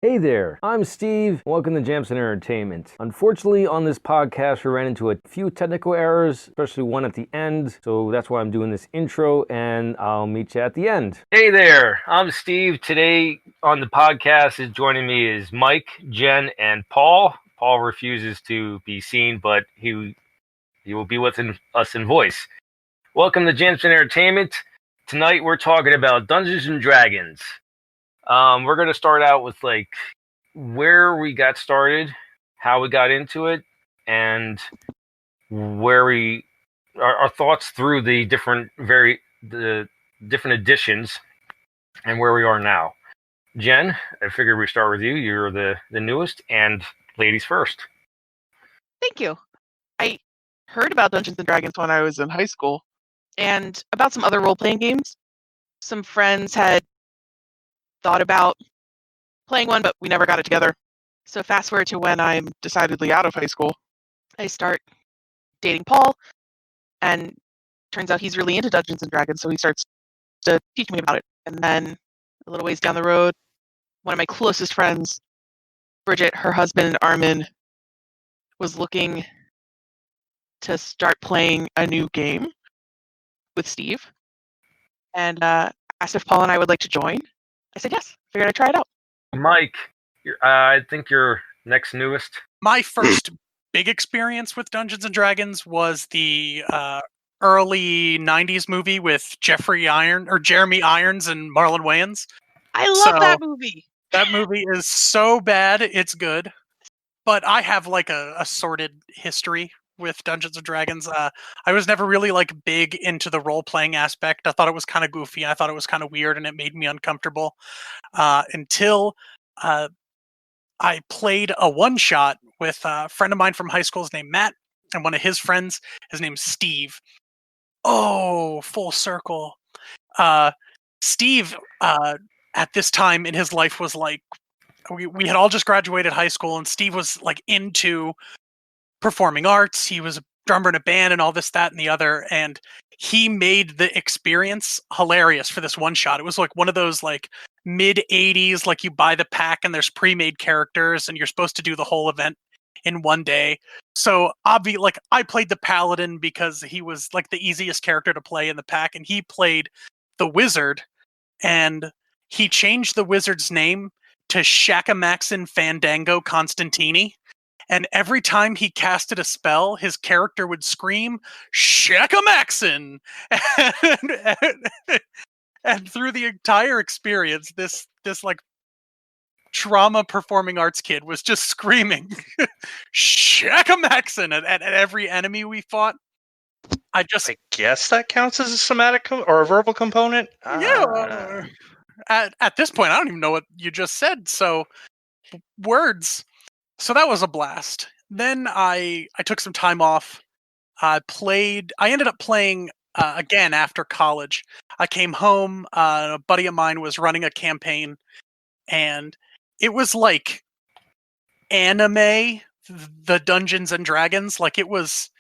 Hey there, I'm Steve. Welcome to Jamsinentertainment. Unfortunately, on this podcast, we ran into a few technical errors, especially one at the end. So that's why I'm doing this intro, and I'll meet you at the end. Hey there, I'm Steve. Today on the podcast joining me is Mike, Jen, and Paul. Paul refuses to be seen, but he will be with us in voice. Welcome to Jamsinentertainment. Tonight we're talking about Dungeons and Dragons. We're going to start out with where we got started, how we got into it, and our thoughts through the different editions and where we are now. Jen, I figured we start with you. You're the newest, and ladies first. Thank you. I heard about Dungeons and Dragons when I was in high school and about some other role-playing games. Some friends had thought about playing one, but we never got it together. So fast forward to when I'm decidedly out of high school, I start dating Paul, and turns out he's really into Dungeons and Dragons, so he starts to teach me about it. And then a little ways down the road, one of my closest friends, Bridget, her husband Armin, was looking to start playing a new game with Steve, and asked if Paul and I would like to join. I said yes. Figured I'd try it out. Mike, I think you're next newest. My first big experience with Dungeons and Dragons was the early '90s movie with Jeremy Irons and Marlon Wayans. I love that movie. That movie is so bad, it's good. But I have a sordid history with Dungeons and Dragons. I was never really big into the role-playing aspect. I thought it was kind of goofy. I thought it was kind of weird, and it made me uncomfortable until I played a one-shot with a friend of mine from high school. His name Matt, and one of his friends, his name's Steve. Oh, full circle. Steve, at this time in his life, was we had all just graduated high school, and Steve was into performing arts. He was a drummer in a band and all this, that, and the other, and he made the experience hilarious for this one shot. It was one of those mid 80s, you buy the pack and there's pre-made characters and you're supposed to do the whole event in one day. So I played the paladin because he was the easiest character to play in the pack, and he played the wizard, and he changed the wizard's name to Shakamaxin Fandango Constantini. And every time he casted a spell, his character would scream, Shakamaxin! And through the entire experience, this trauma performing arts kid was just screaming, Shakamaxin! At every enemy we fought. I guess that counts as a somatic or a verbal component? Yeah. At this point, I don't even know what you just said, so words. So that was a blast. Then I took some time off. I ended up playing again after college. I came home. A buddy of mine was running a campaign, and it was like anime, the Dungeons and Dragons. It was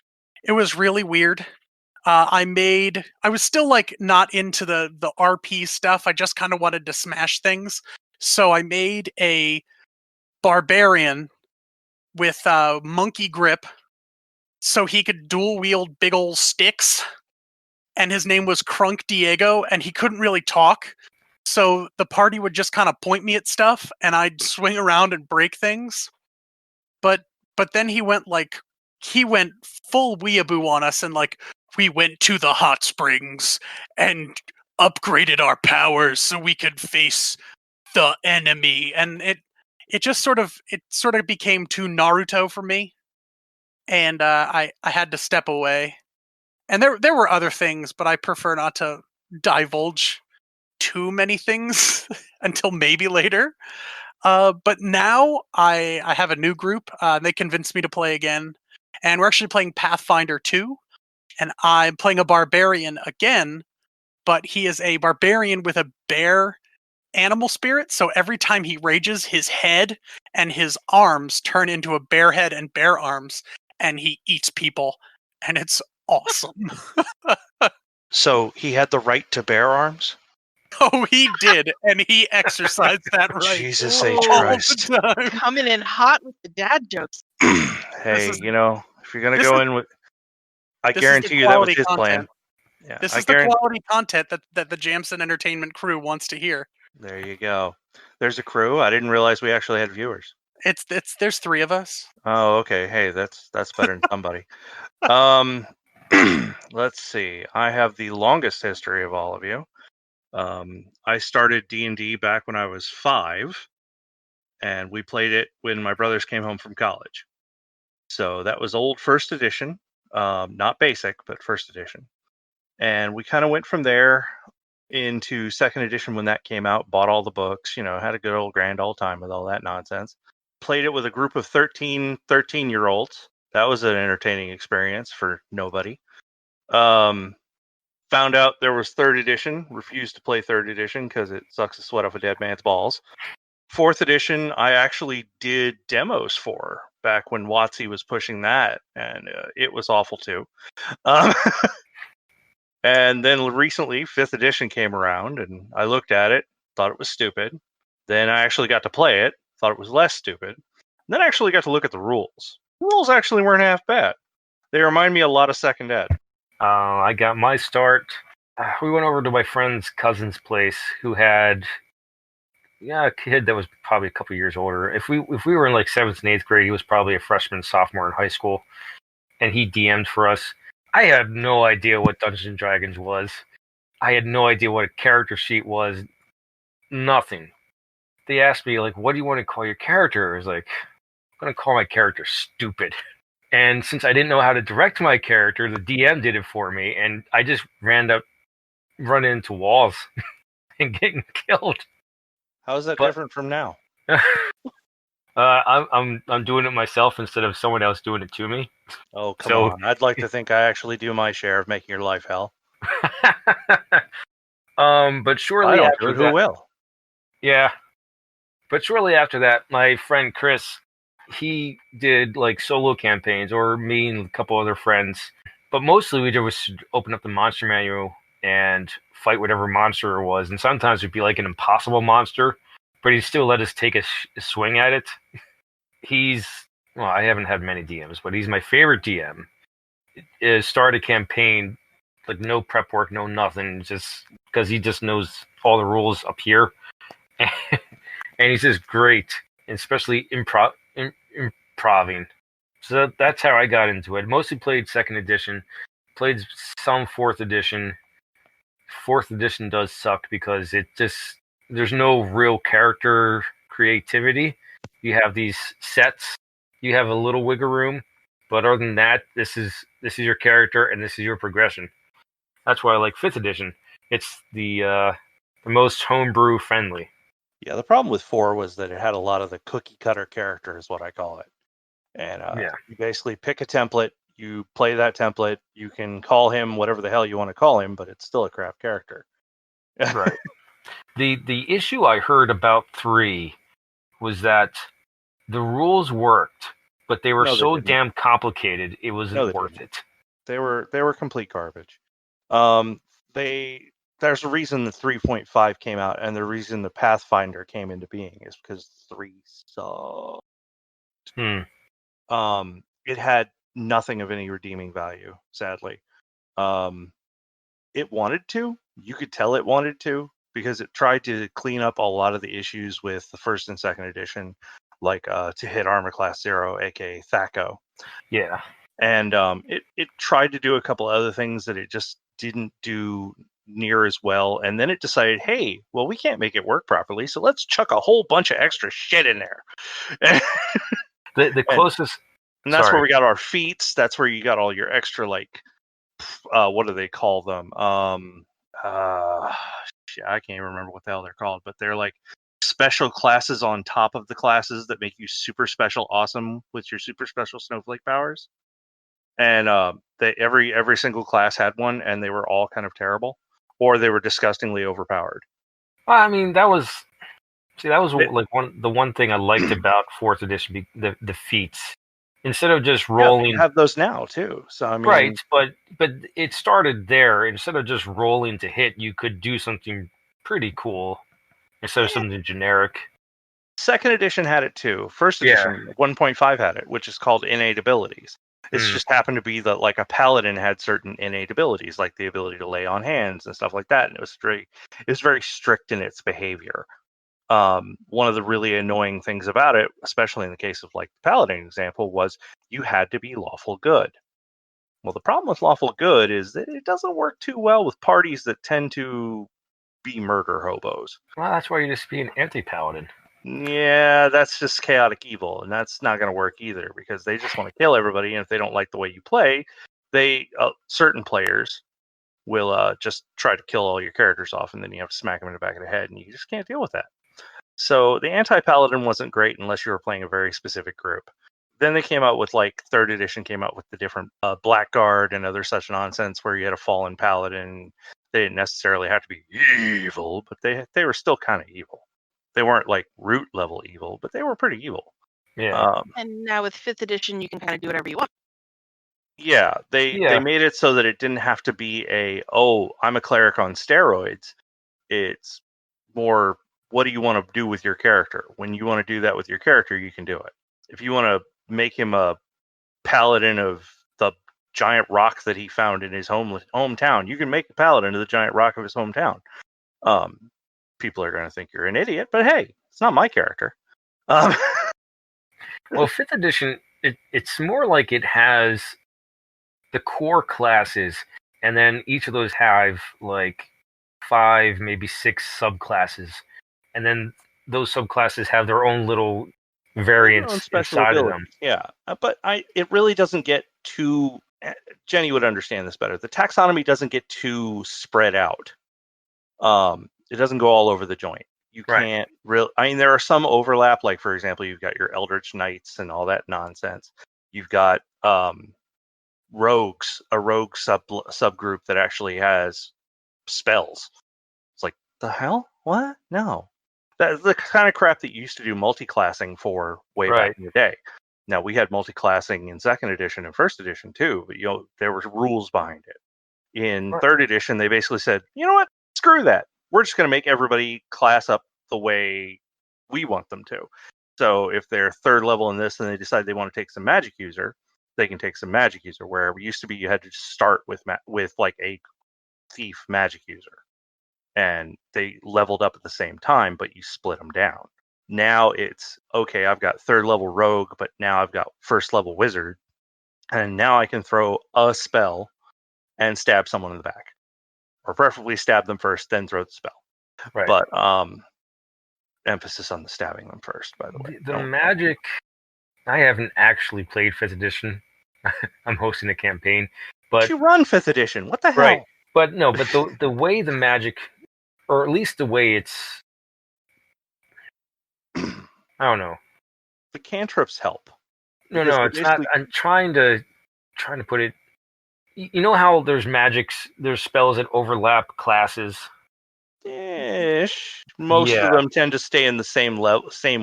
really weird. I was still not into the RP stuff. I just kind of wanted to smash things. So I made a barbarian with monkey grip, so he could dual wield big old sticks, and his name was Crunk Diego, and he couldn't really talk, so the party would just kind of point me at stuff, and I'd swing around and break things. But then he went full weeaboo on us, and we went to the hot springs and upgraded our powers so we could face the enemy, and it sort of became too Naruto for me, and I had to step away. And there were other things, but I prefer not to divulge too many things until maybe later. But now I have a new group. They convinced me to play again, and we're actually playing Pathfinder 2, and I'm playing a barbarian again, but he is a barbarian with a bear animal spirit, so every time he rages, his head and his arms turn into a bear head and bear arms, and he eats people, and it's awesome. So he had the right to bear arms? Oh, he did, and he exercised that right Jesus Oh. H. all Christ. the time. Coming in hot with the dad jokes. Hey, is- you know, if you're gonna this go is- in with, I this is the guarantee you that was quality his plan. content. Yeah, This I is the guarantee. quality content that the Jamsin Entertainment crew wants to hear. There you go. There's a crew. I didn't realize we actually had viewers. There's 3 of us. Oh, okay. Hey, that's better than somebody. Let's see. I have the longest history of all of you. I started D&D back when I was 5, and we played it when my brothers came home from college. So that was old first edition, not basic, but first edition. And we kind of went from there into second edition when that came out, bought all the books, had a good old grand old time with all that nonsense. Played it with a group of 13-year-olds. That was an entertaining experience for nobody. Found out there was third edition, refused to play third edition because it sucks the sweat off a dead man's balls. Fourth edition, I actually did demos for back when WotC was pushing that, and it was awful too. And then recently, fifth edition came around, and I looked at it, thought it was stupid. Then I actually got to play it, thought it was less stupid. And then I actually got to look at the rules. The rules actually weren't half bad. They remind me a lot of second ed. I got my start. We went over to my friend's cousin's place, who had a kid that was probably a couple years older. If we were in like 7th and 8th grade, he was probably a freshman, sophomore in high school, and he DM'd for us. I had no idea what Dungeons and Dragons was. I had no idea what a character sheet was. Nothing. They asked me, like, what do you want to call your character? I was like, I'm going to call my character stupid. And since I didn't know how to direct my character, the DM did it for me, and I just running into walls and getting killed. How is that different from now? I'm doing it myself instead of someone else doing it to me. Oh, come on. I'd like to think I actually do my share of making your life hell. But shortly I don't after do it, that, who will? Yeah. But shortly after that, my friend Chris, he did like solo campaigns, or me and a couple other friends. But mostly we did was open up the monster manual and fight whatever monster it was. And sometimes it'd be like an impossible monster, but he still let us take a swing at it. I haven't had many DMs, but he's my favorite DM. Start a campaign, like no prep work, no nothing, just because he just knows all the rules up here. And he's just great, especially improving. So that's how I got into it. Mostly played second edition, played some fourth edition. Fourth edition does suck because there's no real character creativity. You have these sets, you have a little wiggle room, but other than that, this is your character and this is your progression. That's why I like fifth edition. It's the most homebrew friendly. Yeah, the problem with 4 was that it had a lot of the cookie cutter character, is what I call it. And you basically pick a template, you play that template, you can call him whatever the hell you want to call him, but it's still a crap character. Right. The issue I heard about 3 was that the rules worked, but they were so damn complicated it wasn't worth it. They were complete garbage. There's a reason the 3.5 came out, and the reason the Pathfinder came into being is because 3 sucked. It had nothing of any redeeming value, sadly. It wanted to. You could tell it wanted to, because it tried to clean up a lot of the issues with the first and second edition, like to hit armor class 0, aka THAC0. Yeah. And it tried to do a couple other things that it just didn't do near as well. And then it decided, hey, well, we can't make it work properly, so let's chuck a whole bunch of extra shit in there. The closest... And that's where we got our feats. That's where you got all your extra, like, what do they call them? I can't even remember what the hell they're called, but they're like special classes on top of the classes that make you super special awesome with your super special snowflake powers. And every single class had one, and they were all kind of terrible, or they were disgustingly overpowered. Well, I mean, that was like the one thing I liked about fourth edition, the feats. Instead of just rolling, you have those now too. So I mean, right, but it started there. Instead of just rolling to hit, you could do something pretty cool instead of something generic. Second edition had it too. First edition 1.5 had it, which is called Innate Abilities. It's just happened to be that like a paladin had certain innate abilities, like the ability to lay on hands and stuff like that, and it was very strict in its behavior. One of the really annoying things about it, especially in the case of like the paladin example, was you had to be lawful good. Well, the problem with lawful good is that it doesn't work too well with parties that tend to be murder hobos. Well, that's why you just be an anti-paladin. Yeah, that's just chaotic evil, and that's not going to work either because they just want to kill everybody, and if they don't like the way you play, certain players will just try to kill all your characters off, and then you have to smack them in the back of the head, and you just can't deal with that. So the anti-paladin wasn't great unless you were playing a very specific group. Then they came out with, like, third edition came out with the different Blackguard and other such nonsense where you had a fallen paladin. They didn't necessarily have to be evil, but they were still kind of evil. They weren't like root level evil, but they were pretty evil. Yeah. And now with 5th edition, you can kind of do whatever you want. Yeah, they made it so that it didn't have to be I'm a cleric on steroids. It's more, what do you want to do with your character? When you want to do that with your character, you can do it. If you want to make him a paladin of the giant rock that he found in his hometown, you can make a paladin of the giant rock of his hometown. People are going to think you're an idiot, but hey, it's not my character. Well, 5th edition, it's more like it has the core classes, and then each of those have like 5, maybe 6 subclasses, and then those subclasses have their own little variants inside of them. Yeah, but it really doesn't get too. Jenny would understand this better. The taxonomy doesn't get too spread out. It doesn't go all over the joint. You can't really. I mean, there are some overlap. Like, for example, you've got your Eldritch Knights and all that nonsense. You've got rogues, a rogue subgroup that actually has spells. It's like, the hell? What? No. That's the kind of crap that you used to do multi-classing for way back in the day. Now, we had multi-classing in 2nd edition and 1st edition too, but there were rules behind it. In 3rd edition, they basically said, you know what? Screw that. We're just going to make everybody class up the way we want them to. So if they're 3rd level in this and they decide they want to take some magic user, they can take some magic user. Where it used to be you had to start with like a thief magic user. And they leveled up at the same time, but you split them down. Now it's, okay, I've got 3rd level rogue, but now I've got 1st level wizard. And now I can throw a spell and stab someone in the back. Or preferably stab them first, then throw the spell. Right. But emphasis on the stabbing them first, by the way. The magic, I haven't actually played 5th edition. I'm hosting a campaign. But you run 5th edition. What the hell? Right. But no, but the way the magic, or at least the way it's, I don't know. The cantrips help. No, it's not. I'm trying to put it. You know how there's spells that overlap classes. Ish. Most of them tend to stay in the same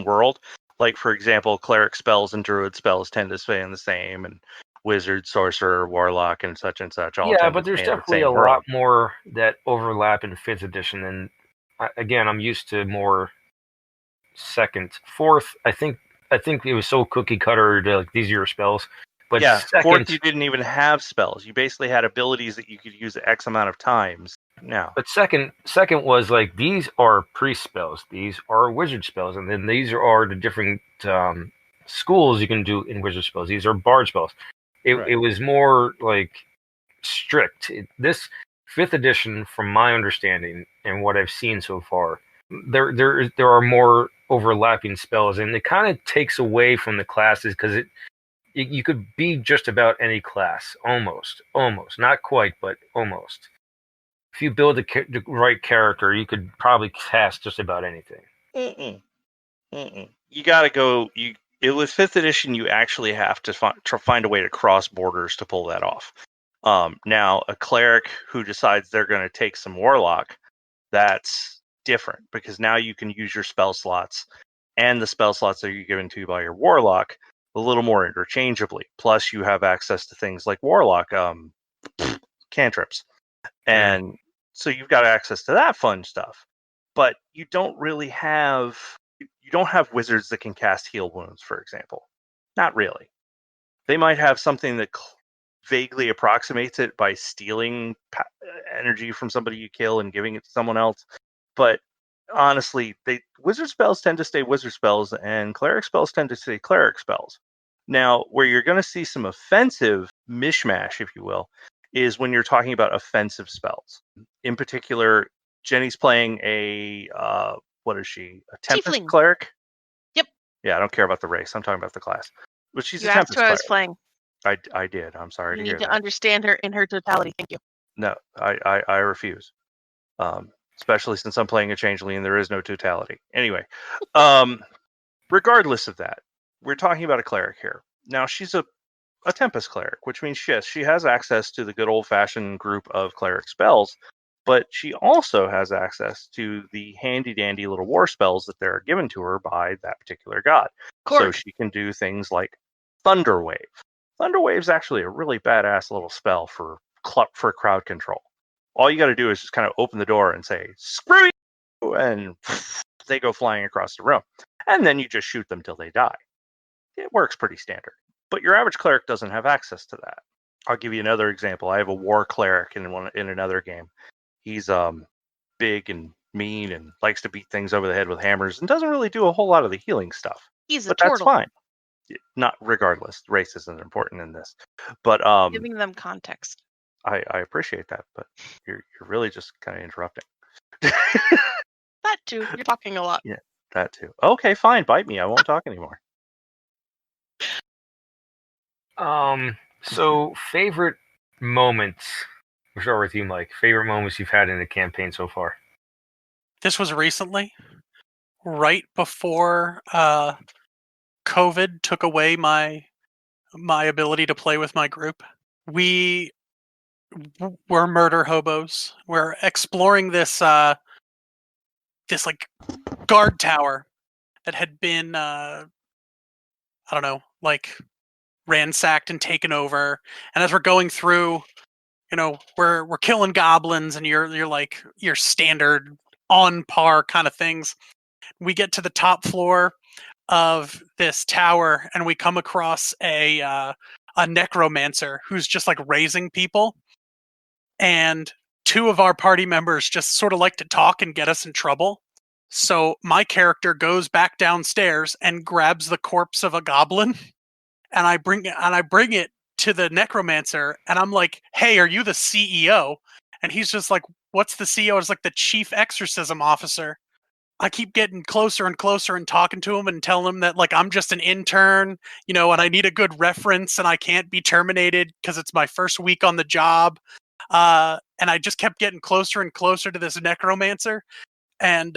world. Like, for example, cleric spells and druid spells tend to stay in the same, and wizard, sorcerer, warlock, and such all. Yeah, but there's definitely a lot more that overlap in 5th edition, and again, I'm used to more 2nd, 4th. I think it was so cookie cutter to, like, these are your spells. But yeah, 2nd, 4th you didn't even have spells. You basically had abilities that you could use X amount of times. Now, but second was like, these are priest spells, these are wizard spells, and then these are the different schools you can do in wizard spells. These are bard spells. It was more like strict. This 5th edition, from my understanding and what I've seen so far, there are more overlapping spells, and it kind of takes away from the classes because you could be just about any class, almost, not quite, but almost. If you build the right character, you could probably cast just about anything. You got to go. With 5th edition, you actually have to find a way to cross borders to pull that off. Now, a cleric who decides they're going to take some warlock, that's different because now you can use your spell slots and the spell slots that you're given to you by your warlock a little more interchangeably. Plus, you have access to things like warlock cantrips. And so you've got access to that fun stuff. but you don't have wizards that can cast heal wounds, for example. Not really. They might have something that vaguely approximates it by stealing energy from somebody you kill and giving it to someone else. But honestly, wizard spells tend to stay wizard spells, and cleric spells tend to stay cleric spells. Now, where you're going to see some offensive mishmash, if you will, is when you're talking about offensive spells. In particular, Jenny's playing a what is she? A Tempest Tiefling. cleric? Yep. Yeah, I don't care about the race. I'm talking about the class. But she's You a asked Tempest who I was cleric. playing. I did. I'm sorry You to hear need to that. understand her in her totality. Thank you. No, I refuse. Especially since I'm playing a changeling and there is no totality. Anyway, regardless of that, we're talking about a cleric here. Now, she's a Tempest cleric, which means she has access to the good old-fashioned group of cleric spells, but she also has access to the handy-dandy little war spells that are given to her by that particular god. So she can do things like Thunder Wave. Thunder Wave's actually a really badass little spell for crowd control. All you got to do is just kind of open the door and say, "Screw you!" and they go flying across the room. And then you just shoot them till they die. It works pretty standard. But your average cleric doesn't have access to that. I'll give you another example. I have a war cleric in another game. He's big and mean and likes to beat things over the head with hammers and doesn't really do a whole lot of the healing stuff. But that's fine. Not regardless. Race isn't important in this. But giving them context. I appreciate that, but you're really just kind of interrupting. That too. You're talking a lot. Yeah, that too. Okay, fine. Bite me. I won't talk anymore. So favorite moments. We'll start with you, Mike. Favorite moments you've had in the campaign so far. This was recently, right before COVID took away my ability to play with my group. We were murder hobos. We're exploring this this like guard tower that had been I don't know, like ransacked and taken over. And as we're going through, you know, we're killing goblins, and you're like your standard on par kind of things. We get to the top floor of this tower, and we come across a necromancer who's just like raising people. And two of our party members just sort of like to talk and get us in trouble. So my character goes back downstairs and grabs the corpse of a goblin, and I bring it to the necromancer, and I'm like, "Hey, are you the CEO?" And he's just like, "What's the CEO?" It's like the chief exorcism officer. I keep getting closer and closer and talking to him and telling him that like I'm just an intern, you know, and I need a good reference and I can't be terminated because it's my first week on the job. And I just kept getting closer and closer to this necromancer, and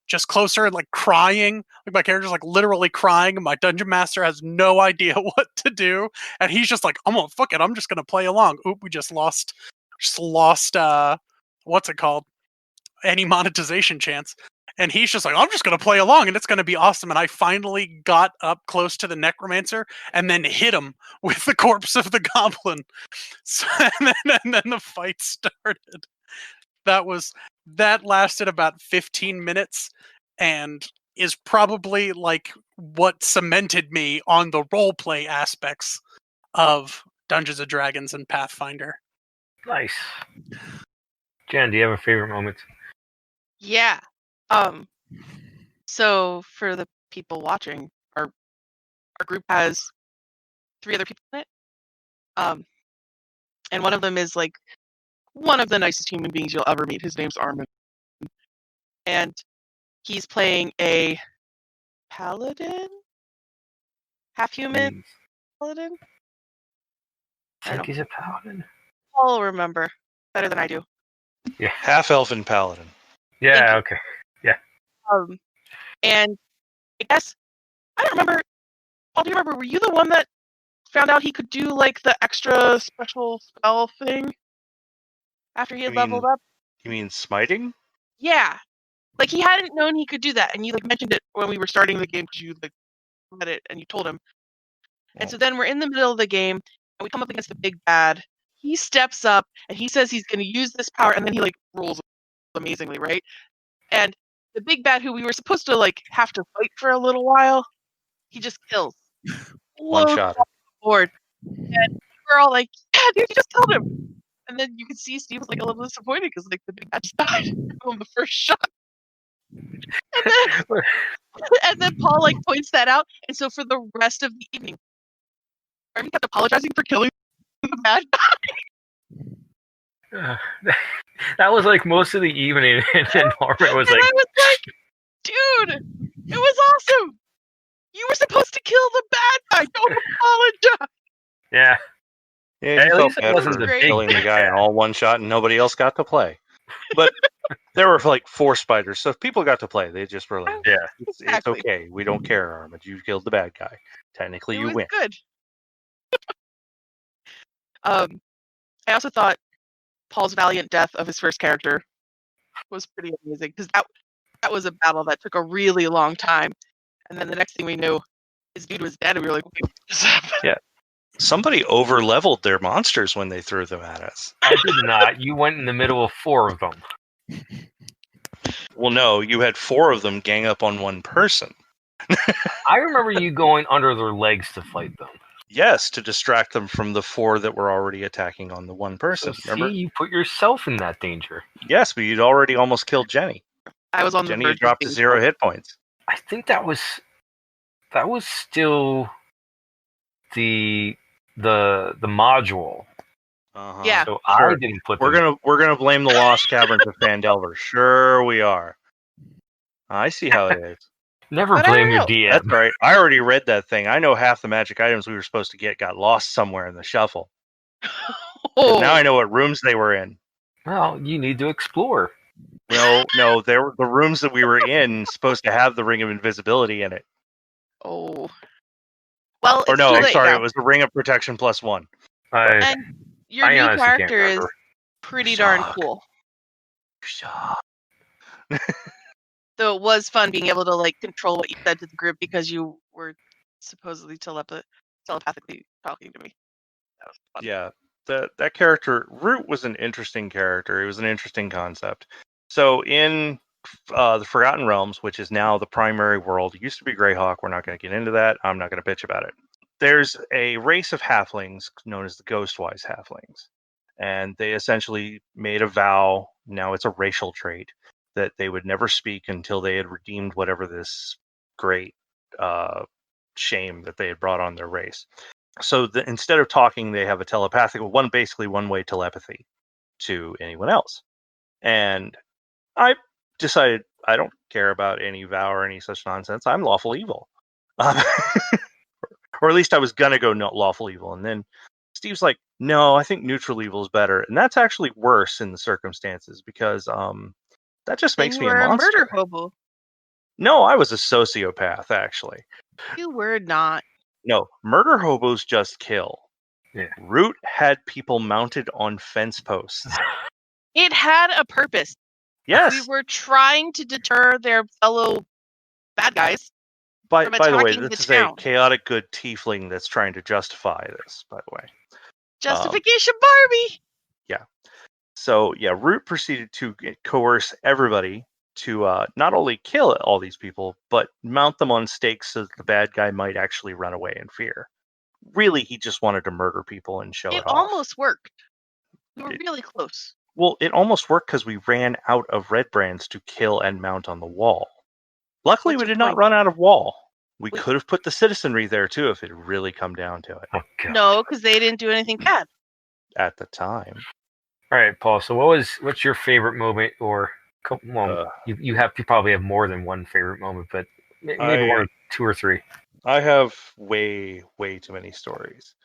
just closer and like crying. Like my character's like literally crying, and my dungeon master has no idea what to do. And he's just like, "I'm gonna fuck it. I'm just gonna play along." Oop, we just lost what's it called? Any monetization chance. And he's just like, "I'm just going to play along and it's going to be awesome." And I finally got up close to the necromancer and then hit him with the corpse of the goblin. So, and then the fight started. That lasted about 15 minutes and is probably like what cemented me on the roleplay aspects of Dungeons and Dragons and Pathfinder. Nice. Jen, do you have a favorite moment? Yeah. So for the people watching, our group has 3 other people in it. And one of them is like one of the nicest human beings you'll ever meet. His name's Armin. And he's playing a paladin? Half human paladin? I think he's a paladin. I'll remember better than I do. Yeah. Half-elfin paladin. Yeah, okay. Yeah. And I guess, I don't remember. Paul, do you remember, were you the one that found out he could do like the extra special spell thing after he had leveled up? You mean smiting? Yeah. Like he hadn't known he could do that, and you like mentioned it when we were starting the game because you like read it and you told him. And so then we're in the middle of the game and we come up against the big bad. He steps up and he says he's going to use this power, and then he like rolls amazingly, right? And the big bad who we were supposed to like have to fight for a little while, he just kills. One shot. Board. And we're all like, yeah, dude, you just killed him. And then you could see Steve was like a little disappointed because like the big bad just died on the first shot. And then Paul like points that out. And so for the rest of the evening, Harvey kept apologizing for killing the bad guy. That was like most of the evening, and then Norman was And like, I was like, dude, it was awesome. You were supposed to kill the bad guy. Don't apologize. yeah. Yeah, At he felt least it bad wasn't for the big killing the guy in all one shot, and nobody else got to play. But there were like 4 spiders, so if people got to play, they just were like, Yeah. it's Exactly. okay. We don't care, Armand. You killed the bad guy. Technically, It you was win. good. I also thought Paul's valiant death of his first character was pretty amazing because that was a battle that took a really long time, and then the next thing we knew, his dude was dead, and we were like, "Wait, what just happened?" Yeah. Somebody over-leveled their monsters when they threw them at us. I did not. You went in the middle of 4 of them. Well, no, you had 4 of them gang up on one person. I remember you going under their legs to fight them. Yes, to distract them from the 4 that were already attacking on the one person. So Remember? see, you put yourself in that danger. Yes, but you'd already almost killed Jenny. I was on the Jenny verge had dropped to of being 0 killed. hit points. I think that was still the module. Uh-huh. Yeah. So Sure. I didn't put We're gonna blame the Lost Caverns of Phandelver. Sure, we are. I see how it is. Never But I blame don't your know. DM. That's right. I already read that thing. I know half the magic items we were supposed to get got lost somewhere in the shuffle. Oh, Now I know what rooms they were in. Well, you need to explore. No, they were the rooms that we were in supposed to have the Ring of Invisibility in it. oh. Well, Or it's no, too I'm late sorry, now. it was the Ring of Protection +1. And your I new honestly can't character is remember. pretty darn Suck. cool. So it was fun being able to like control what you said to the group because you were supposedly telepathically talking to me. That was fun. Yeah, that character Root was an interesting character. It was an interesting concept. So in the Forgotten Realms, which is now the primary world, it used to be Greyhawk. We're not going to get into that. I'm not going to bitch about it. There's a race of halflings known as the Ghostwise halflings, and they essentially made a vow. Now it's a racial trait that they would never speak until they had redeemed whatever this great shame that they had brought on their race. So instead of talking, they have a telepathic basically one-way telepathy to anyone else. And I decided I don't care about any vow or any such nonsense. I'm lawful evil. Or at least I was gonna go lawful evil. And then Steve's like, no, I think neutral evil is better. And that's actually worse in the circumstances because that just Then makes you me a were a monster. murder hobo. No, I was a sociopath, actually. You were not. No, murder hobos just kill. Yeah. Root had people mounted on fence posts. It had a purpose. Yes. We were trying to deter their fellow bad guys. By from the way, attacking this is the a town. chaotic good tiefling that's trying to justify this, by the way. Justification Barbie! So, yeah, Root proceeded to coerce everybody to not only kill all these people, but mount them on stakes so that the bad guy might actually run away in fear. Really, he just wanted to murder people and show it It off. almost worked. We were really close. Well, it almost worked because we ran out of red brands to kill and mount on the wall. Luckily, What's we your did not point? run out of wall. We Wait. could have put the citizenry there, too, if it had really come down to it Oh, God. No, because they didn't do anything bad. at the time. All right, Paul. So what's your favorite moment, or you probably have more than one favorite moment, but maybe one or two or three. I have way too many stories.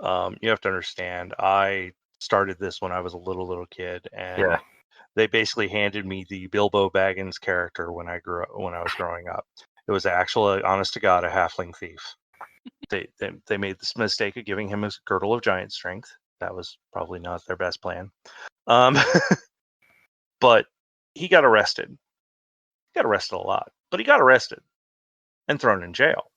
You have to understand, I started this when I was a little kid, and they basically handed me the Bilbo Baggins character when I was growing up. It was actually, honest to God, a halfling thief. They made this mistake of giving him a girdle of giant strength. That was probably not their best plan. But he got arrested. He got arrested a lot, but he got arrested and thrown in jail.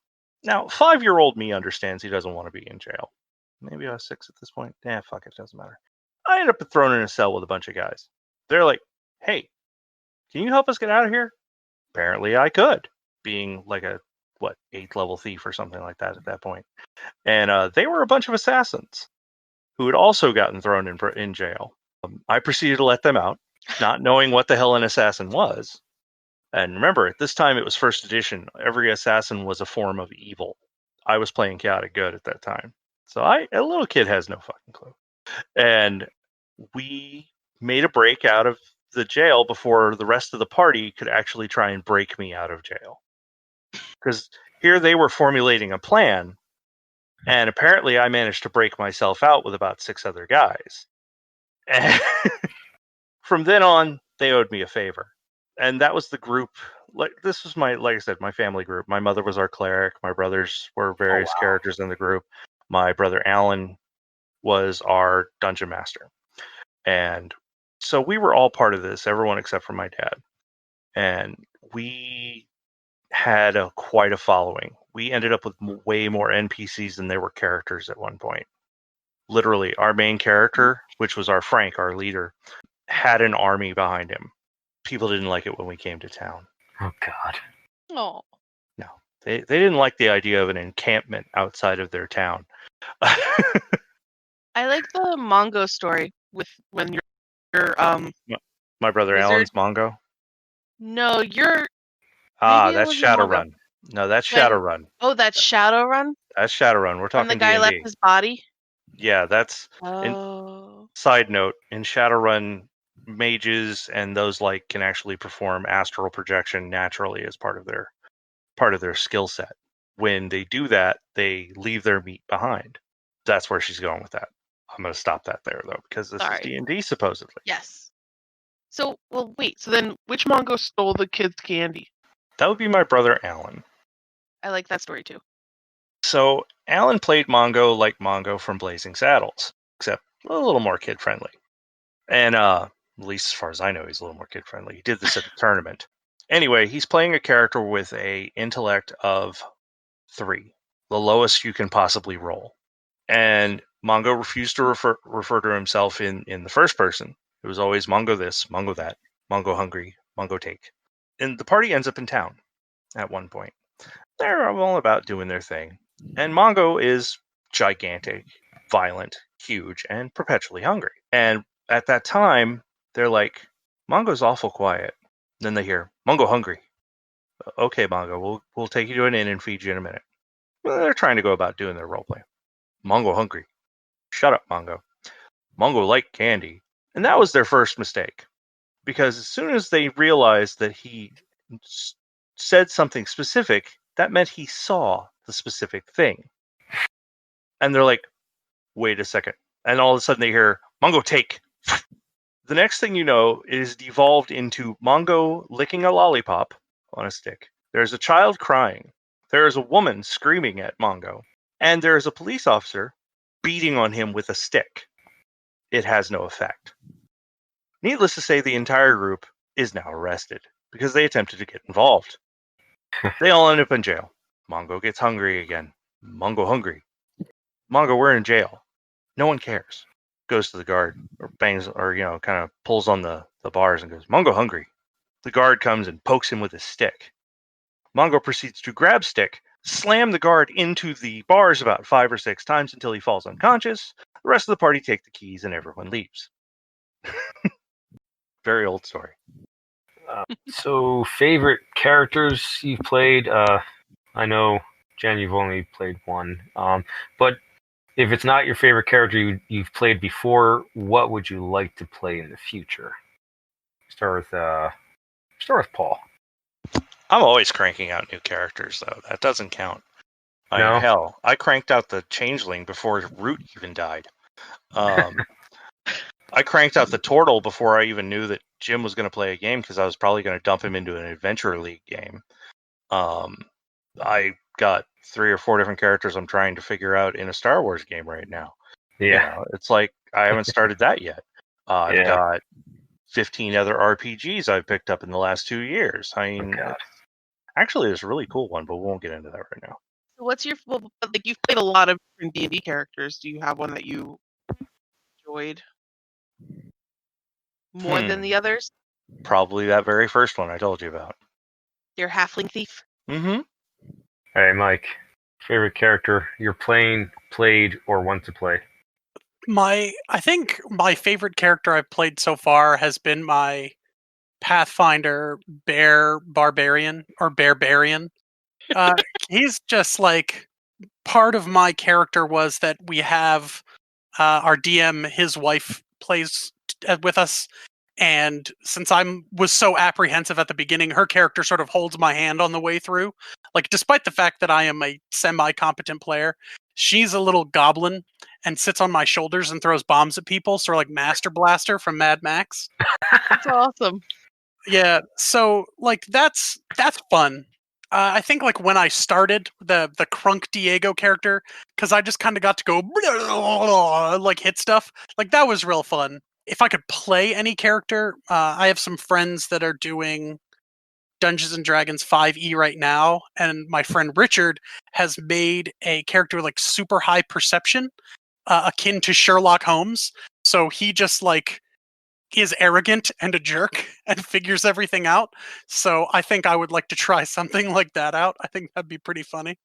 Now, 5-year-old me understands he doesn't want to be in jail. Maybe I was 6 at this point. Fuck it, doesn't matter. I ended up thrown in a cell with a bunch of guys. They're like, hey, Can you help us get out of here? Apparently I could, being like a, 8th level thief or something like that at that point. And they were a bunch of assassins who had also gotten thrown in jail. I proceeded to let them out, not knowing what the hell an assassin was. And remember, at this time it was 1st edition. Every assassin was a form of evil. I was playing chaotic good at that time. So a little kid has no fucking clue. And we made a break out of the jail before the rest of the party could actually try and break me out of jail. Because here they were formulating a plan, and apparently I managed to break myself out with about 6 other guys. And from then on, they owed me a favor. And that was the group. This was like I said, my family group. My mother was our cleric. My brothers were various characters in the group. My brother Alan was our dungeon master. And so we were all part of this, everyone except for my dad. And we had quite a following. We ended up with way more NPCs than there were characters at one point. Literally, our main character, which was our Frank, our leader, had an army behind him. People didn't like it when we came to town. Oh, God. Oh. No, they didn't like the idea of an encampment outside of their town. I like the Mongo story with when your My brother wizard? Alan's Mongo. No, you're Ah, maybe it that's wasn't Mongo. Shadowrun. No, that's When- Shadowrun. Oh, that's Shadowrun? That's Shadowrun. We're When talking the guy D&D. left his body? Yeah, that's. Oh. Side note: in Shadowrun, mages and those like can actually perform astral projection naturally as part of their skill set. When they do that, they leave their meat behind. That's where she's going with that. I'm going to stop that there though, because this Sorry. is D&D supposedly. Yes. So, well, wait. So then, which Mongo stole the kids' candy? That would be my brother Alan. I like that story too. So Alan played Mongo like Mongo from Blazing Saddles, except a little more kid friendly. And at least as far as I know, he's a little more kid friendly. He did this at the tournament. Anyway, he's playing a character with a intellect of 3, the lowest you can possibly roll. And Mongo refused to refer to himself in the first person. It was always Mongo this, Mongo that, Mongo hungry, Mongo take. And the party ends up in town at one point. They're all about doing their thing. And Mongo is gigantic, violent, huge, and perpetually hungry. And at that time, they're like, Mongo's awful quiet. Then they hear, Mongo hungry. Okay, Mongo, we'll take you to an inn and feed you in a minute. Well, they're trying to go about doing their roleplay. Mongo hungry. Shut up, Mongo. Mongo liked candy. And that was their first mistake. Because as soon as they realized that he said something specific, that meant he saw the specific thing. And they're like, wait a second. And all of a sudden they hear, Mongo take. The next thing you know, it is devolved into Mongo licking a lollipop on a stick. There's a child crying. There is a woman screaming at Mongo. And there is a police officer beating on him with a stick. It has no effect. Needless to say, the entire group is now arrested because they attempted to get involved. They all end up in jail. Mongo gets hungry again. Mongo hungry. Mongo, we're in jail. No one cares. Goes to the guard or bangs or kind of pulls on the bars and goes, Mongo hungry. The guard comes and pokes him with his stick. Mongo proceeds to grab stick, slam the guard into the bars about 5 or 6 times until he falls unconscious. The rest of the party take the keys and everyone leaves. Very old story. So, favorite characters you've played? I know, Jen, you've only played one. But if it's not your favorite character you've played before, what would you like to play in the future? Start with Paul. I'm always cranking out new characters, though. That doesn't count. No? Hell, I cranked out the Changeling before Root even died. I cranked out the Tortle before I even knew that Jim was going to play a game because I was probably going to dump him into an Adventure League game. I got 3 or 4 different characters I'm trying to figure out in a Star Wars game right now. Yeah. It's like I haven't started that yet. I've got 15 other RPGs I've picked up in the last 2 years. I mean, actually, there's a really cool one, but we won't get into that right now. So what's your you've played a lot of different D&D characters. Do you have one that you enjoyed more than the others? Probably that very first one I told you about. Your halfling thief. Mm-hmm. All right, Mike. Favorite character you're played, or want to play? I think my favorite character I've played so far has been my Pathfinder Bear Barbarian or Bearbarian. He's just like part of my character was that we have our DM, his wife plays with us, and since was so apprehensive at the beginning, her character sort of holds my hand on the way through. Like, despite the fact that I am a semi-competent player, she's a little goblin and sits on my shoulders and throws bombs at people, sort of like Master Blaster from Mad Max. That's awesome. Yeah, so like that's fun. I think like when I started the Crunk Diego character, because I just kind of got to go like hit stuff. Like that was real fun. If I could play any character, I have some friends that are doing Dungeons and Dragons 5e right now, and my friend Richard has made a character with like super high perception, akin to Sherlock Holmes. So he just like is arrogant and a jerk and figures everything out. So I think I would like to try something like that out. I think that'd be pretty funny.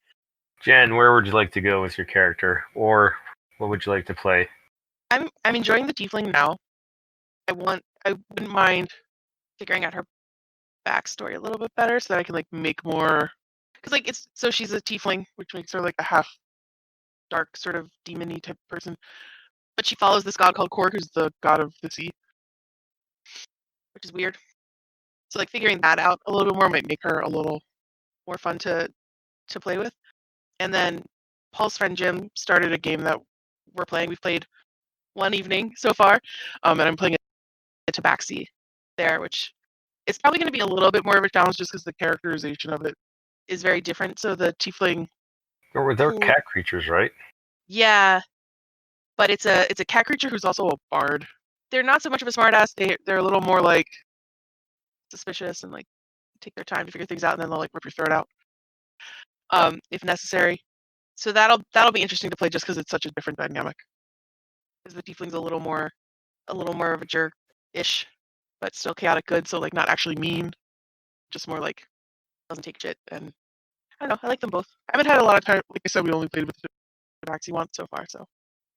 Jen, where would you like to go with your character, or what would you like to play? I'm enjoying the tiefling now. I wouldn't mind figuring out her backstory a little bit better so that I can like make more, because like she's a tiefling, which makes her like a half dark sort of demon-y type person, but she follows this god called Korg, who's the god of the sea, which is weird. So like figuring that out a little bit more might make her a little more fun to play with. And then Paul's friend Jim started a game that we're playing. We've played one evening so far, and I'm playing a tabaxi there, which it's probably going to be a little bit more of a challenge just because the characterization of it is very different. So the tiefling, They're cat creatures, right? yeah, but it's a cat creature who's also a bard. They're not so much of a smartass. They're a little more like suspicious and like take their time to figure things out, and then they'll like rip your throat out if necessary. So that'll be interesting to play just because it's such a different dynamic. Because the tiefling's a little more of a jerk-ish, but still chaotic good. So like not actually mean, just more like doesn't take shit. And I don't know. I like them both. I haven't had a lot of time. Like I said, we only played with the Tabaxi once so far, so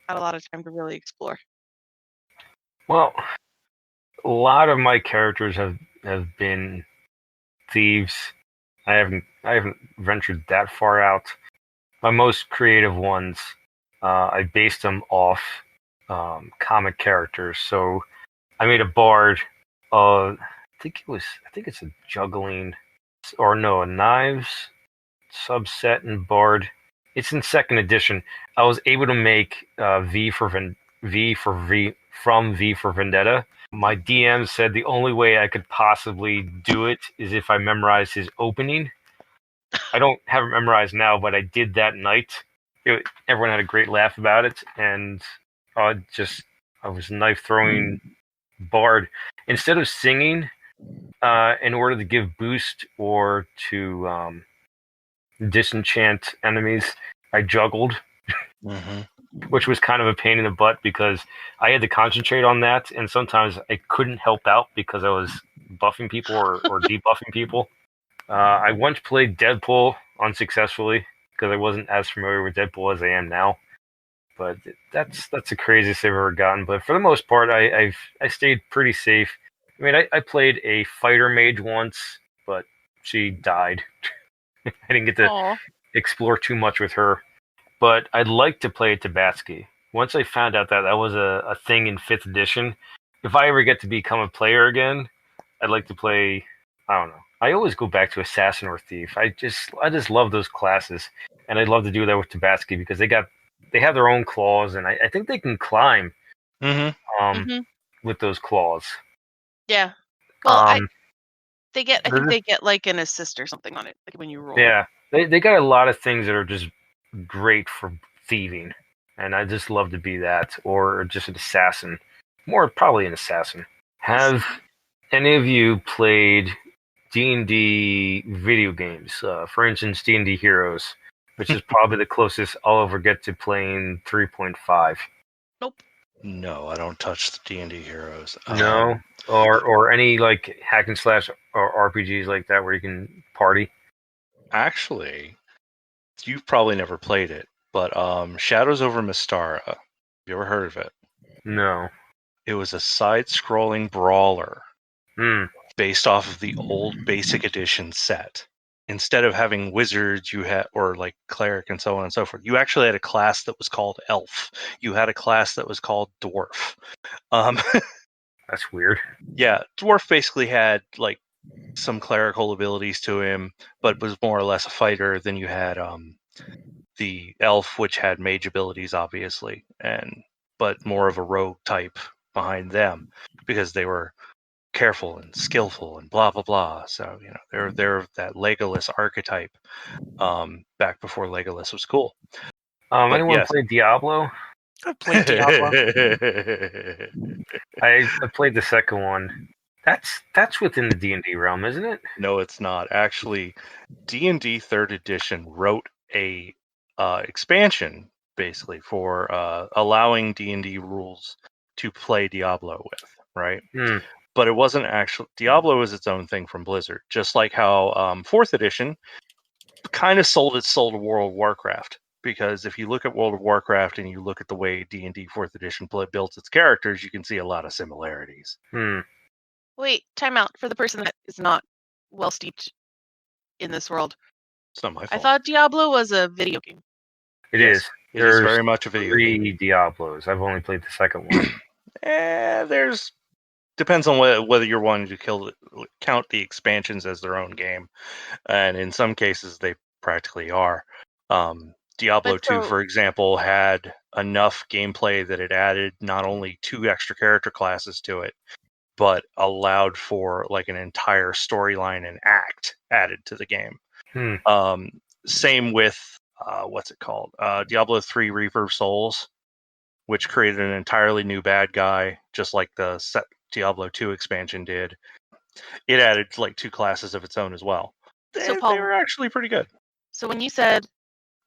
not a lot of time to really explore. Well, a lot of my characters have been thieves. I haven't ventured that far out. My most creative ones, I based them off comic characters. So I made a bard. I think it's a juggling, or no, a knives subset in bard. It's in second edition. I was able to make V for Vendetta. My DM said the only way I could possibly do it is if I memorize his opening. I don't have it memorized now, but I did that night. Everyone had a great laugh about it, and I was knife throwing bard. Instead of singing, in order to give boost or to disenchant enemies, I juggled, which was kind of a pain in the butt because I had to concentrate on that, and sometimes I couldn't help out because I was buffing people or debuffing people. I once played Deadpool unsuccessfully because I wasn't as familiar with Deadpool as I am now. But that's the craziest I've ever gotten. But for the most part, I stayed pretty safe. I mean, I played a fighter mage once, but she died. I didn't get to Aww. explore too much with her. But I'd like to play Tabaxi. Once I found out that was a thing in 5th edition, if I ever get to become a player again, I'd like to play, I don't know. I always go back to Assassin or Thief. I just love those classes. And I'd love to do that with Tabaxi because they have their own claws, and I think they can climb with those claws. Yeah. Well, I think they they get like an assist or something on it, like when you roll. Yeah, they got a lot of things that are just great for thieving, and I just love to be that, or just an assassin. More probably an assassin. Have any of you played D&D video games? For instance, D&D Heroes, which is probably the closest I'll ever get to playing 3.5. Nope. No, I don't touch the D&D heroes. No, or any like hack and slash or RPGs like that where you can party. Actually, you've probably never played it, but Shadows over Mistara. Have you ever heard of it? No. It was a side-scrolling brawler based off of the old Basic Edition set. Instead of having wizards, you had or like cleric and so on and so forth. You actually had a class that was called elf. You had a class that was called dwarf. That's weird. Yeah, dwarf basically had like some clerical abilities to him, but was more or less a fighter. Then you had the elf, which had mage abilities, obviously, but more of a rogue type behind them because they were careful and skillful and blah blah blah. So they're that Legolas archetype back before Legolas was cool. But Anyone yes, play Diablo? I've played Diablo. I played the second one. That's within the D&D realm, isn't it? No, it's not. Actually, D&D 3rd edition wrote a expansion basically for allowing D&D rules to play Diablo with, right? But it wasn't actually Diablo is its own thing from Blizzard, just like how 4th edition kind of sold its soul to World of Warcraft. Because if you look at World of Warcraft and you look at the way D&D 4th edition built its characters, you can see a lot of similarities. Wait, time out for the person that is not well steeped in this world. It's not my fault. I thought Diablo was a video game. It Yes, is. It is very much a video game. 3 Diablos. I've only played the second one. There's depends on whether you're wanting to count the expansions as their own game, and in some cases they practically are. Diablo 2, for example, had enough gameplay that it added not only 2 extra character classes to it, but allowed for like an entire storyline and act added to the game. Same with what's it called? Diablo 3 Reaper of Souls, which created an entirely new bad guy, just like the Diablo 2 expansion did. It added like 2 classes of its own as well. So, Paul, they were actually pretty good. So when you said,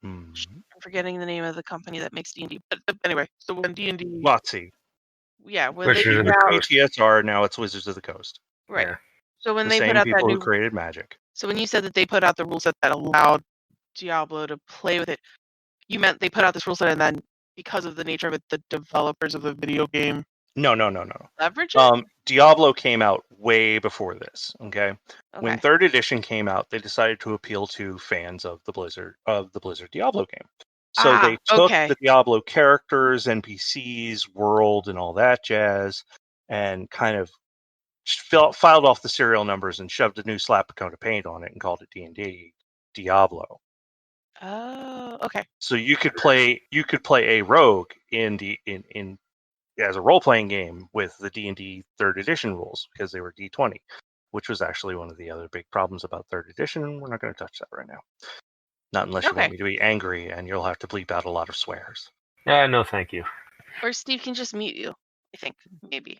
I'm forgetting the name of the company that makes D&D, but anyway, so when D&D... WotC. Yeah, when Wizards they of the Coast. BTSR, now it's Wizards of the Coast. Right. Yeah. So when The they same put out people that who created Magic. So when you said that they put out the rule set that allowed Diablo to play with it, you meant they put out this rule set and then because of the nature of it, the developers of the video game No. leverage it? Diablo came out way before this. Okay? When 3rd edition came out, they decided to appeal to fans of the Blizzard Diablo game. So they took the Diablo characters, NPCs, world, and all that jazz, and kind of filed off the serial numbers and shoved a new slap coat of paint on it and called it D&D Diablo. Oh, okay. So you could play a rogue in as a role playing game with the D&D 3rd edition rules because they were D20, which was actually one of the other big problems about 3rd edition, and we're not going to touch that right now. Not unless you want me to be angry, and you'll have to bleep out a lot of swears. No, thank you. Or Steve can just mute you. I think maybe.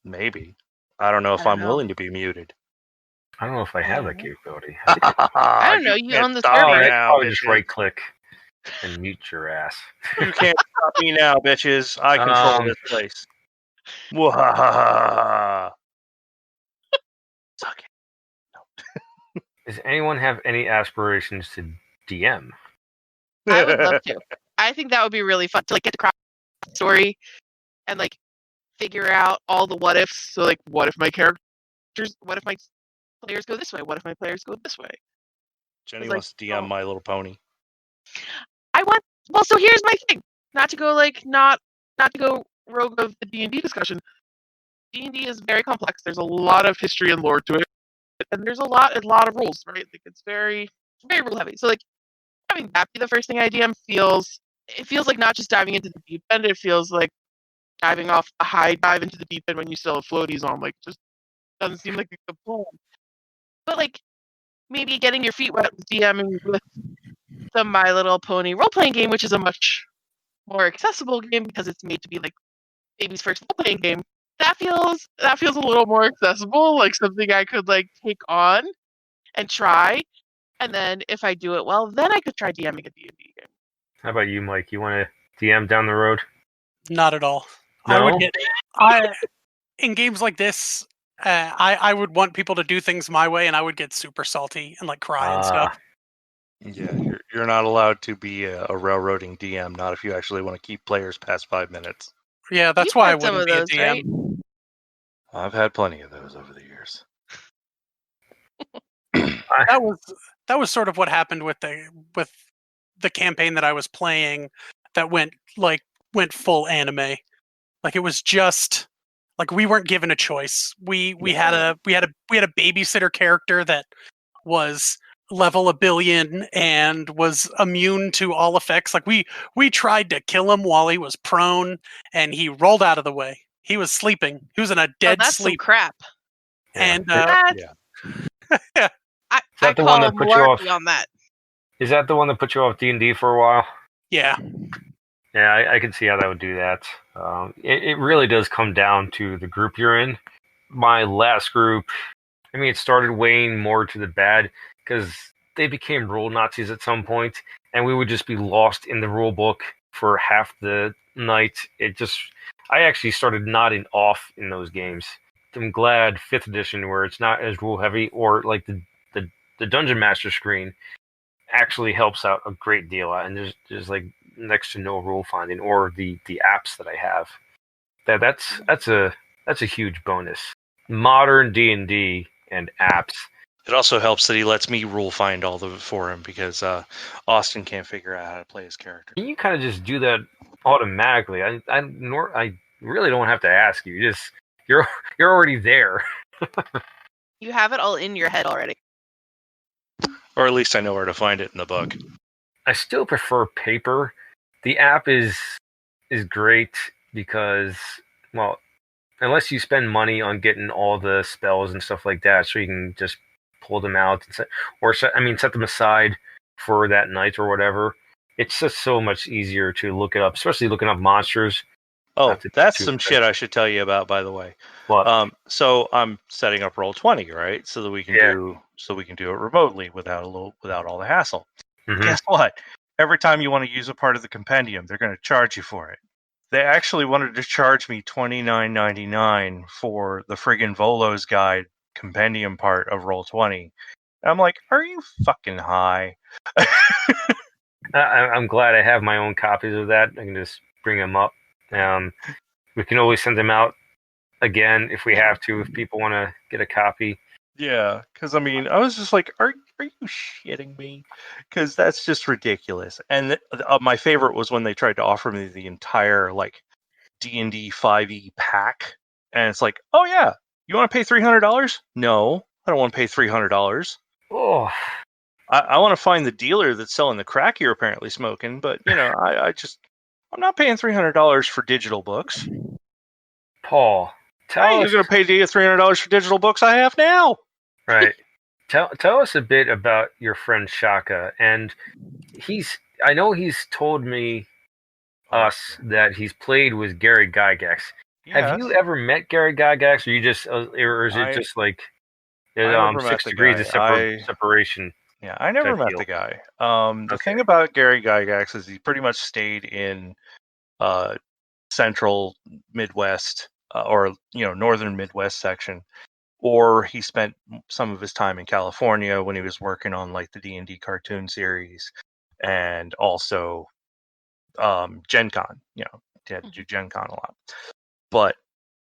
Maybe. I don't know if I'm willing to be muted. I don't know if I have that capability. I don't know. You own the server. I'll just right click and mute your ass. You can't stop me now, bitches. I control this place. Wahahaha. Suck it. No. Does anyone have any aspirations to DM? I would love to. I think that would be really fun to like get to craft the story and like figure out all the what ifs. So like, what if my players go this way? What if my players go this way? Jenny wants to DM My Little Pony. So here's my thing. Not to go rogue of the D&D discussion. D&D is very complex. There's a lot of history and lore to it, and there's a lot of rules, right? Like it's very, very rule heavy. So like having that be the first thing I DM feels like not just diving into the deep end. It feels like diving off a high dive into the deep end when you still have floaties on. Like just doesn't seem like a good plan. But like maybe getting your feet wet with DMing with the My Little Pony role-playing game, which is a much more accessible game because it's made to be like baby's first role-playing game. That feels a little more accessible, like something I could like take on and try. And then if I do it well, then I could try DMing a D&D game. How about you, Mike? You want to DM down the road? Not at all. No? In games like this, I would want people to do things my way, and I would get super salty and like cry and stuff. Yeah, you're not allowed to be a railroading DM. Not if you actually want to keep players past 5 minutes. Yeah, that's You've why I had some wouldn't of be a those, DM. right? I've had plenty of those over the years. That was sort of what happened with the campaign that I was playing that went full anime. Like it was just like we weren't given a choice. We had a babysitter character that was level 1,000,000,000 and was immune to all effects. Like we tried to kill him while he was prone and he rolled out of the way. He was sleeping. He was in a dead That's some sleep. crap. And That's- Yeah. I that the one call that put you off? malarkey on that. Is that the one that put you off D&D for a while? yeah. Yeah, I can see how that would do that. It really does come down to the group you're in. My last group, I mean, it started weighing more to the bad because they became rule Nazis at some point, and we would just be lost in the rule book for half the night. I actually started nodding off in those games. I'm glad 5th edition, where it's not as rule heavy, or like the Dungeon Master screen actually helps out a great deal. And there's like next to no rule finding, or the apps that I have. That's a huge bonus. Modern D&D and apps. It also helps that he lets me rule find all of it for him because Austin can't figure out how to play his character. You kind of just do that automatically. I really don't have to ask you. You're already there. You have it all in your head already. Or at least I know where to find it in the book. I still prefer paper. The app is great because, well, unless you spend money on getting all the spells and stuff like that, so you can just pull them out and set them aside for that night or whatever. It's just so much easier to look it up, especially looking up monsters. Oh, that's some shit I should tell you about, by the way. What? So I'm setting up Roll20, right? So that we can do it remotely without all the hassle. Mhm. Guess what? Every time you want to use a part of the compendium, they're going to charge you for it. They actually wanted to charge me $29.99 for the friggin' Volo's Guide compendium part of Roll20. And I'm like, are you fucking high? I'm glad I have my own copies of that. I can just bring them up. We can always send them out again if we have to, if people want to get a copy. Yeah, because I mean, I was just like, are you shitting me? Because that's just ridiculous. And my favorite was when they tried to offer me the entire like D&D 5e pack, and it's like, oh yeah, you want to pay $300? No, I don't want to pay $300. Oh, I want to find the dealer that's selling the crack you're apparently smoking, but you know, I'm not paying $300 for digital books. Paul, I ain't going to pay you $300 for digital books I have now. Right. Tell us a bit about your friend Shaka, and I know he's told us that he's played with Gary Gygax. Yes. Have you ever met Gary Gygax, or is it just like 6 degrees of separation? Yeah, I never met the guy. The thing about Gary Gygax is he pretty much stayed in central Midwest or northern Midwest section, or he spent some of his time in California when he was working on like the D&D cartoon series, and also Gen Con. He had to do Gen Con a lot. But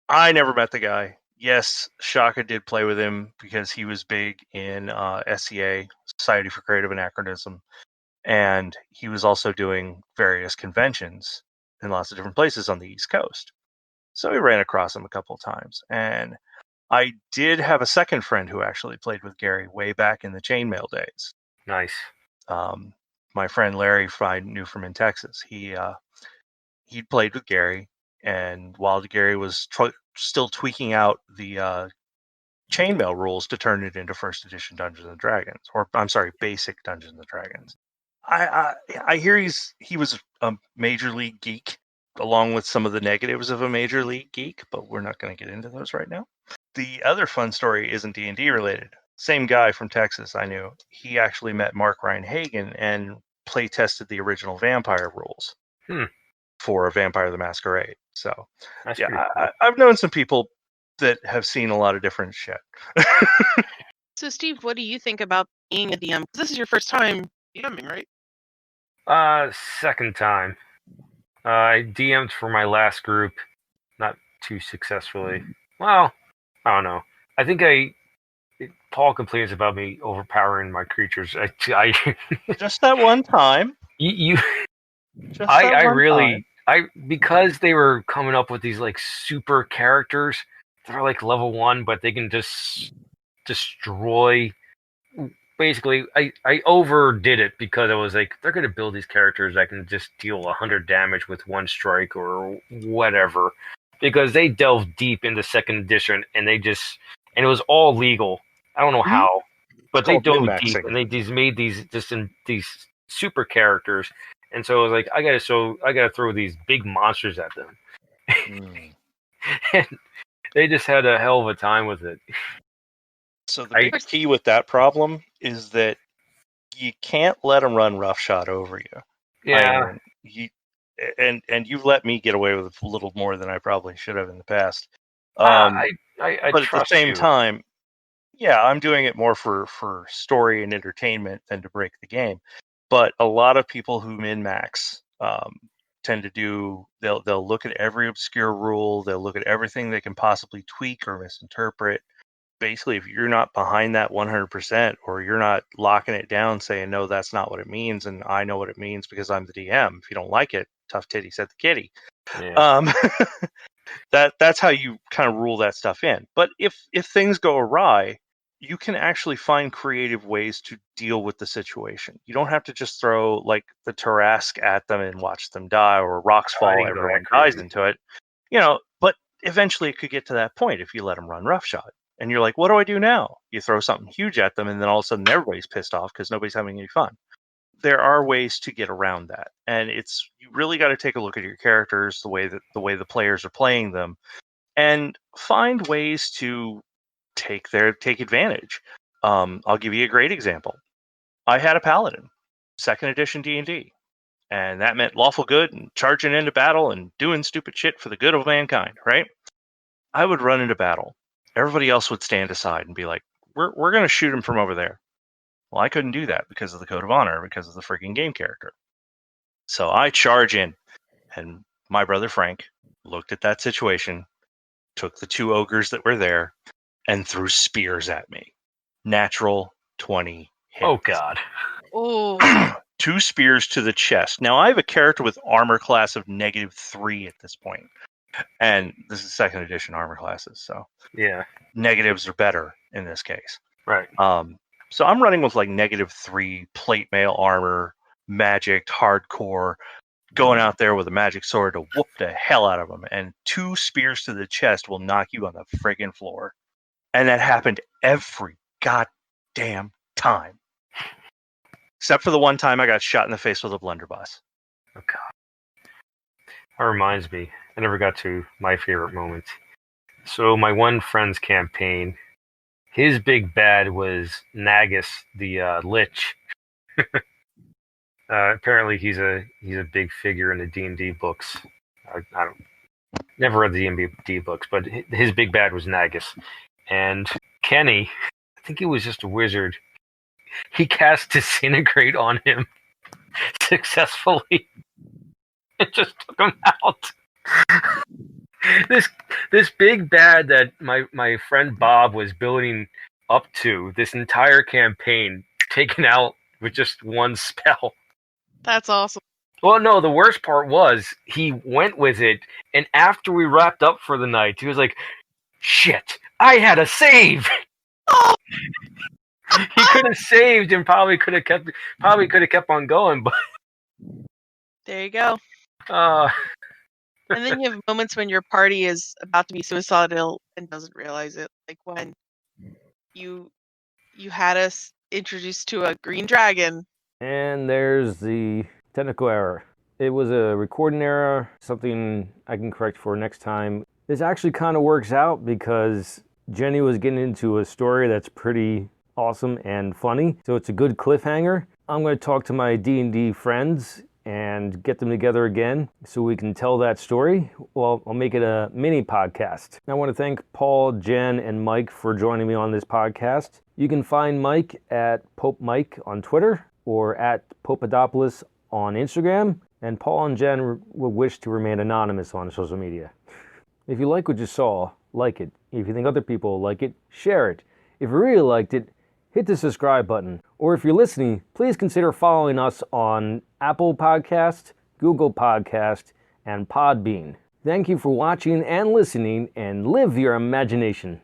I never met the guy. Yes, Shaka did play with him because he was big in SCA, Society for Creative Anachronism, and he was also doing various conventions in lots of different places on the East Coast. So we ran across him a couple of times. And I did have a second friend who actually played with Gary way back in the chainmail days. Nice. My friend Larry, I knew from in Texas. He played with Gary, and while Gary was still tweaking out the chainmail rules to turn it into first edition Dungeons and Dragons, or I'm sorry, basic Dungeons and Dragons. I hear he was a major league geek, along with some of the negatives of a major league geek, but we're not going to get into those right now. The other fun story isn't D&D related. Same guy from Texas I knew. He actually met Mark Ryan Hagen and play tested the original Vampire rules. for Vampire the Masquerade. So That's yeah, pretty cool. I've known some people that have seen a lot of different shit. So, Steve, what do you think about being a DM? 'Cause this is your first time DMing, right? Second time. I DM'd for my last group, not too successfully. Well, I don't know. I think Paul complains about me overpowering my creatures. Just that one time. you Just that I one really time. because they were coming up with these like super characters that are like level 1, but they can just destroy. Basically, I overdid it because I was like, they're gonna build these characters that can just deal 100 damage with one strike or whatever, because they delve deep into second edition and it was all legal. I don't know how, but they dove deep and they just made these super characters, and so I was like, I gotta throw these big monsters at them, and they just had a hell of a time with it. So the big key with that problem is that you can't let them run roughshod over you. Yeah. And you've let me get away with a little more than I probably should have in the past. I but at the same time, yeah, I'm doing it more for story and entertainment than to break the game. But a lot of people who min-max tend to do, they'll look at every obscure rule, they'll look at everything they can possibly tweak or misinterpret. Basically, if you're not behind that 100%, or you're not locking it down saying, no, that's not what it means, and I know what it means because I'm the DM. If you don't like it, tough titty, set the kitty. Yeah. That's how you kind of rule that stuff in. But if things go awry, you can actually find creative ways to deal with the situation. You don't have to just throw like the Tarrasque at them and watch them die, or rocks fall, everyone dies into it. But eventually it could get to that point if you let them run roughshod. And you're like, what do I do now? You throw something huge at them, and then all of a sudden everybody's pissed off because nobody's having any fun. There are ways to get around that, and you really got to take a look at your characters, the way the players are playing them, and find ways to take advantage. I'll give you a great example. I had a paladin, 2nd edition D&D, and that meant lawful good and charging into battle and doing stupid shit for the good of mankind, right? I would run into battle. Everybody else would stand aside and be like, we're going to shoot him from over there. Well, I couldn't do that because of the code of honor, because of the freaking game character. So I charge in, and my brother Frank looked at that situation, took the 2 ogres that were there, and threw spears at me. Natural 20 hits. Oh, God. Oh. 2 spears to the chest. Now, I have a character with armor class of -3 at this point. And this is 2nd edition armor classes, so yeah, negatives are better in this case. Right. So I'm running with like -3 plate mail armor, magic, hardcore, going out there with a magic sword to whoop the hell out of them. And 2 spears to the chest will knock you on the friggin' floor. And that happened every goddamn time. Except for the one time I got shot in the face with a blunderbuss. Oh, God. That reminds me, I never got to my favorite moment. So my one friend's campaign, his big bad was Nagus, the Lich. Apparently he's a big figure in the D&D books. I don't never read the D&D books, but his big bad was Nagus. And Kenny, I think he was just a wizard, he cast Disintegrate on him successfully. It just took him out. This big bad that my friend Bob was building up to this entire campaign, taken out with just one spell. That's awesome. Well, no, the worst part was he went with it, and after we wrapped up for the night, he was like, "Shit, I had a save." He could have saved and probably could have kept on going, but there you go. And then you have moments when your party is about to be suicidal and doesn't realize it, like when you had us introduced to a green dragon. And there's the technical error. It was a recording error, something I can correct for next time. This actually kind of works out because Jenny was getting into a story that's pretty awesome and funny, so it's a good cliffhanger. I'm going to talk to my D&D friends and get them together again so we can tell that story, well, I'll make it a mini podcast. I want to thank Paul, Jen, and Mike for joining me on this podcast. You can find Mike at Pope Mike on Twitter or at Popadopoulos on Instagram, and Paul and Jen will wish to remain anonymous on social media. If you like what you saw, like it. If you think other people like it, share it. If you really liked it, hit the subscribe button. Or if you're listening, please consider following us on Apple Podcast, Google Podcast, and Podbean. Thank you for watching and listening, and live your imagination.